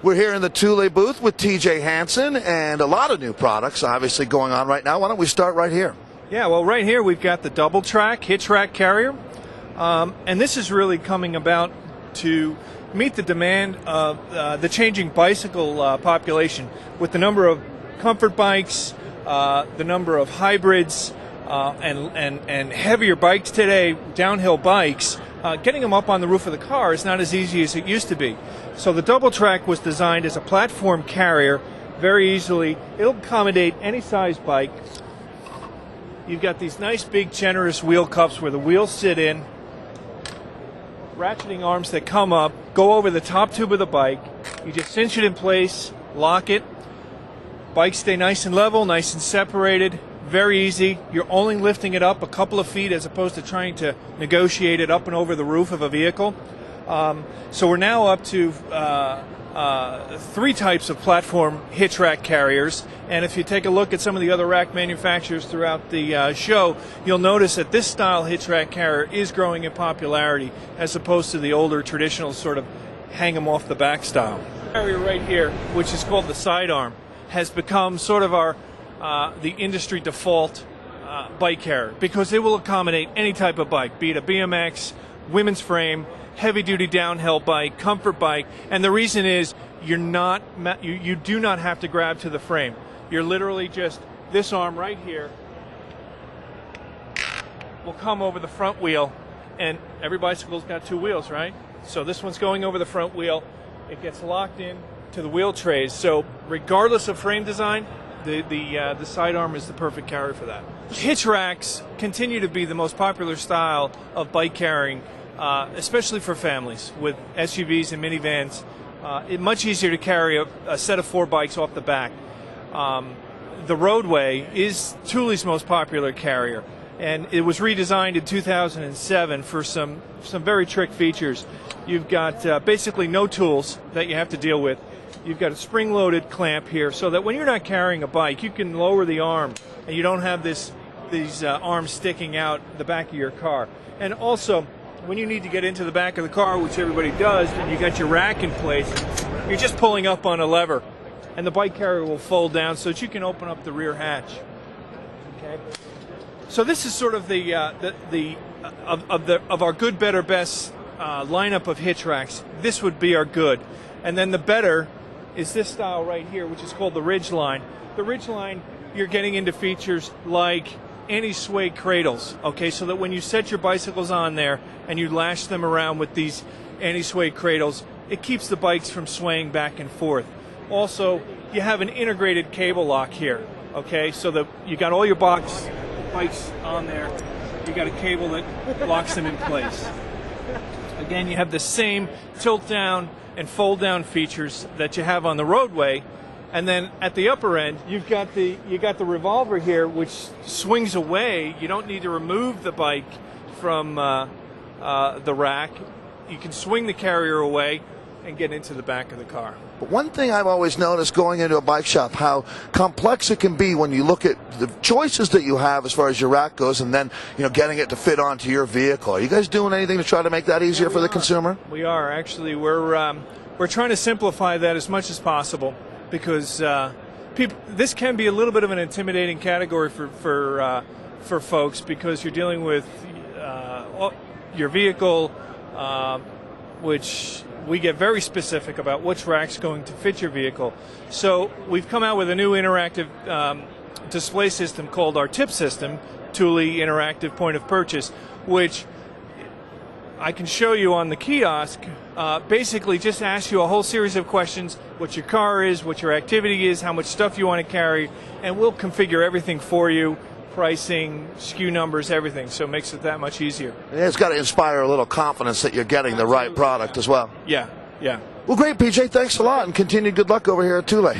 We're here in the Thule booth with TJ Hansen, and a lot of new products obviously going on right now. Why don't we start right here? Yeah, well, right here we've got the double track hitch rack carrier, and this is really coming about to meet the demand of the changing bicycle population with the number of comfort bikes, the number of hybrids, and heavier bikes today, downhill bikes. Getting them up on the roof of the car is not as easy as it used to be. So the double track was designed as a platform carrier very easily. It'll accommodate any size bike. You've got these nice big generous wheel cups where the wheels sit in, ratcheting arms that come up, go over the top tube of the bike. You just cinch it in place, lock it. Bikes stay nice and level, nice and separated. Very easy. You're only lifting it up a couple of feet as opposed to trying to negotiate it up and over the roof of a vehicle. So we're now up to 3 types of platform hitch rack carriers. And if you take a look at some of the other rack manufacturers throughout the show, you'll notice that this style hitch rack carrier is growing in popularity as opposed to the older traditional sort of hang them off the back style. Carrier right here, which is called the sidearm, has become sort of our the industry default bike carrier because it will accommodate any type of bike, be it a BMX, women's frame, heavy-duty downhill bike, comfort bike, and the reason is you do not have to grab to the frame. You're literally just, this arm right here will come over the front wheel, and every bicycle's got 2 wheels, right? So this one's going over the front wheel. It gets locked in to the wheel trays. So regardless of frame design, the sidearm is the perfect carrier for that. Hitch racks continue to be the most popular style of bike carrying, especially for families with SUVs and minivans. It's much easier to carry a set of 4 bikes off the back. The Roadway is Thule's most popular carrier, and it was redesigned in 2007 for some very trick features. You've got basically no tools that you have to deal with. You've got a spring-loaded clamp here so that when you're not carrying a bike, you can lower the arm and you don't have these arms sticking out the back of your car. And also, when you need to get into the back of the car, which everybody does, and you got your rack in place, you're just pulling up on a lever, and the bike carrier will fold down so that you can open up the rear hatch. Okay. So this is sort of of our good, better, best lineup of hitch racks. This would be our good, and then the better is this style right here, which is called the Ridgeline. The Ridgeline, you're getting into features like anti-sway cradles, okay, so that when you set your bicycles on there and you lash them around with these anti-sway cradles, it keeps the bikes from swaying back and forth. Also, you have an integrated cable lock here, okay, so that you got all your bikes on there. You got a cable that locks them in place. Again, you have the same tilt down and fold down features that you have on the Roadway, and then at the upper end you got the revolver here, which swings away. You don't need to remove the bike from the rack. You can swing the carrier away and get into the back of the car. But one thing I've always noticed going into a bike shop, how complex it can be when you look at the choices that you have as far as your rack goes, and then getting it to fit onto your vehicle. Are you guys doing anything to try to make that easier for the consumer? We are actually. We're trying to simplify that as much as possible because this can be a little bit of an intimidating category for folks because you're dealing with your vehicle, which we get very specific about which rack's going to fit your vehicle. So we've come out with a new interactive display system called our TIP system, Thule Interactive Point of Purchase, which I can show you on the kiosk. Basically just asks you a whole series of questions: what your car is, what your activity is, how much stuff you want to carry, and we'll configure everything for you. Pricing, SKU numbers, everything, so it makes it that much easier. And it's got to inspire a little confidence that you're getting the right product as well. Yeah, yeah. Well, great, PJ. Thanks a lot, and continued good luck over here at Thule.